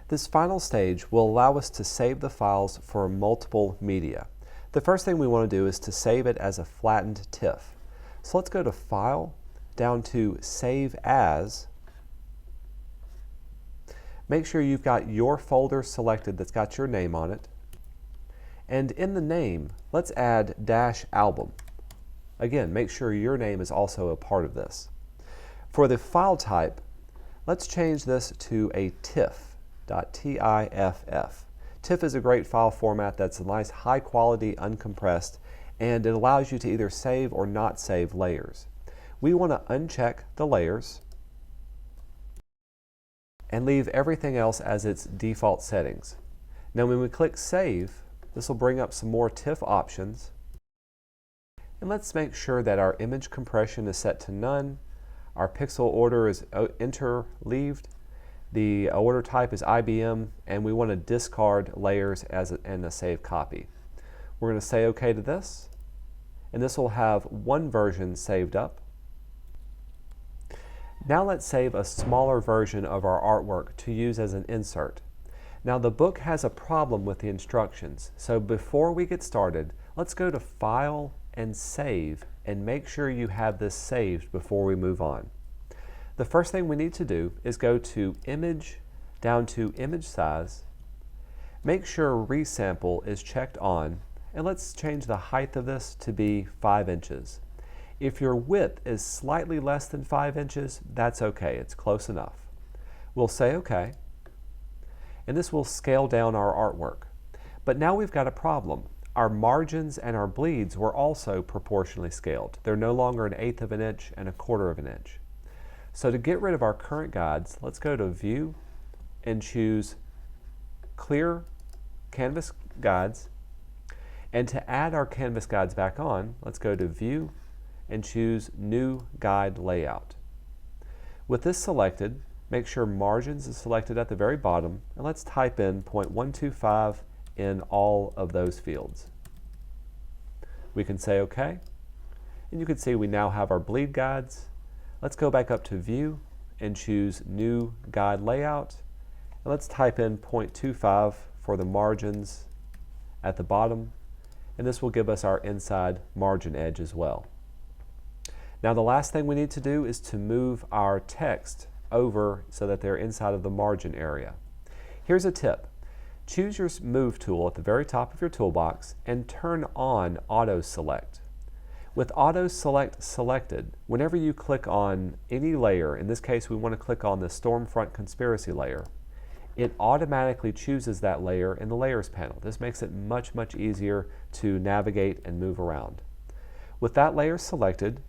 This final stage will allow us to save the files for multiple media. The first thing we want to do is to save it as a flattened TIFF. So let's go to File, down to Save As. Make sure you've got your folder selected that's got your name on it. And in the name, let's add -album. Again, make sure your name is also a part of this. For the file type, let's change this to a TIFF, .tiff. TIFF is a great file format that's a nice high quality, uncompressed, and it allows you to either save or not save layers. We want to uncheck the layers and leave everything else as its default settings. Now when we click Save, this will bring up some more TIFF options. And let's make sure that our image compression is set to none, our pixel order is interleaved, the order type is IBM, and we want to discard layers in a saved copy. We're going to say OK to this, and this will have one version saved up. Now let's save a smaller version of our artwork to use as an insert. Now the book has a problem with the instructions, so before we get started, let's go to File and Save and make sure you have this saved before we move on. The first thing we need to do is go to Image, down to Image Size, make sure Resample is checked on, and let's change the height of this to be 5 inches. If your width is slightly less than 5 inches, that's okay, it's close enough. We'll say OK, and this will scale down our artwork. But now we've got a problem. Our margins and our bleeds were also proportionally scaled. They're no longer 1/8 of an inch and 1/4 of an inch. So to get rid of our current guides, let's go to View and choose Clear Canvas Guides. And to add our canvas guides back on, let's go to View and choose New Guide Layout. With this selected, make sure Margins is selected at the very bottom, and let's type in 0.125 in all of those fields. We can say OK, and you can see we now have our bleed guides. Let's go back up to View and choose New Guide Layout, and let's type in 0.25 for the margins at the bottom, and this will give us our inside margin edge as well. Now the last thing we need to do is to move our text over so that they're inside of the margin area. Here's a tip. Choose your Move tool at the very top of your toolbox and turn on Auto Select. With Auto Select selected, whenever you click on any layer, in this case we want to click on the Stormfront Conspiracy layer, it automatically chooses that layer in the Layers panel. This makes it much, much easier to navigate and move around. With that layer selected,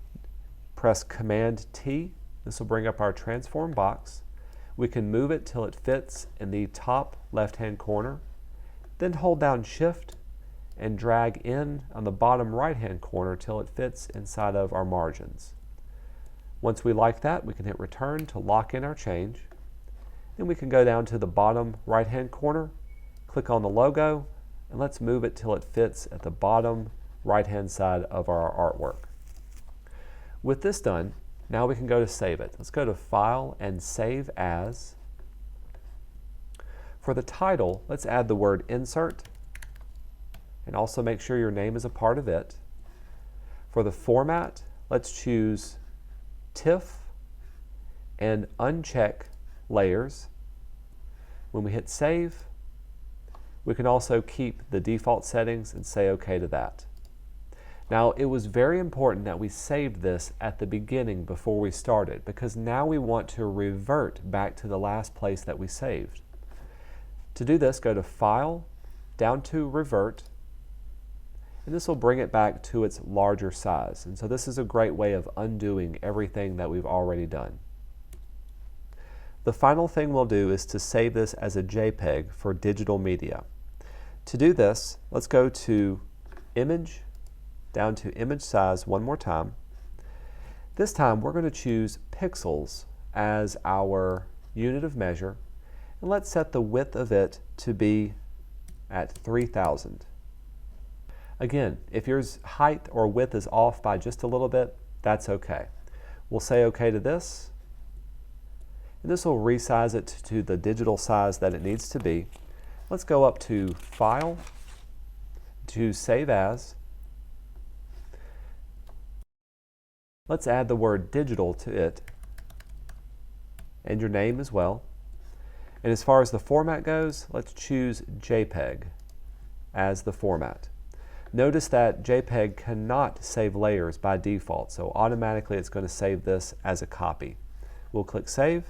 press Command-T. This will bring up our transform box. We can move it till it fits in the top left-hand corner. Then hold down Shift and drag in on the bottom right-hand corner till it fits inside of our margins. Once we like that, we can hit Return to lock in our change. Then we can go down to the bottom right-hand corner, click on the logo, and let's move it till it fits at the bottom right-hand side of our artwork. With this done, now we can go to save it. Let's go to File and Save As. For the title, let's add the word Insert, and also make sure your name is a part of it. For the format, let's choose TIFF and uncheck Layers. When we hit Save, we can also keep the default settings and say OK to that. Now, it was very important that we saved this at the beginning before we started, because now we want to revert back to the last place that we saved. To do this, go to File, down to Revert, and this will bring it back to its larger size. And so this is a great way of undoing everything that we've already done. The final thing we'll do is to save this as a JPEG for digital media. To do this, let's go to Image, down to Image Size one more time. This time we're going to choose pixels as our unit of measure, and let's set the width of it to be at 3000. Again, if your height or width is off by just a little bit, that's okay. We'll say OK to this, And this will resize it to the digital size that it needs to be. Let's go up to File, to Save As. Let's add the word digital to it, and your name as well. And as far as the format goes, let's choose JPEG as the format. Notice that JPEG cannot save layers by default, so automatically it's going to save this as a copy. We'll click Save.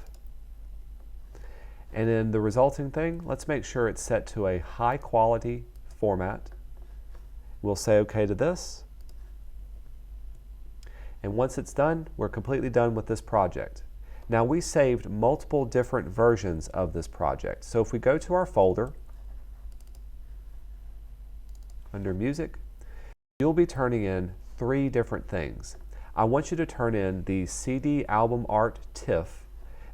And in the resulting thing, let's make sure it's set to a high quality format. We'll say OK to this. And once it's done, we're completely done with this project. Now we saved multiple different versions of this project. So if we go to our folder, under Music, you'll be turning in 3 different things. I want you to turn in the CD album art TIFF,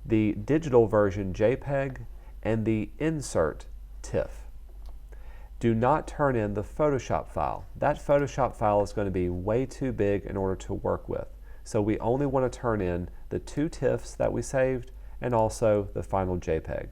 the digital version JPEG, and the insert TIFF. Do not turn in the Photoshop file. That Photoshop file is going to be way too big in order to work with. So we only want to turn in the 2 TIFFs that we saved and also the final JPEG.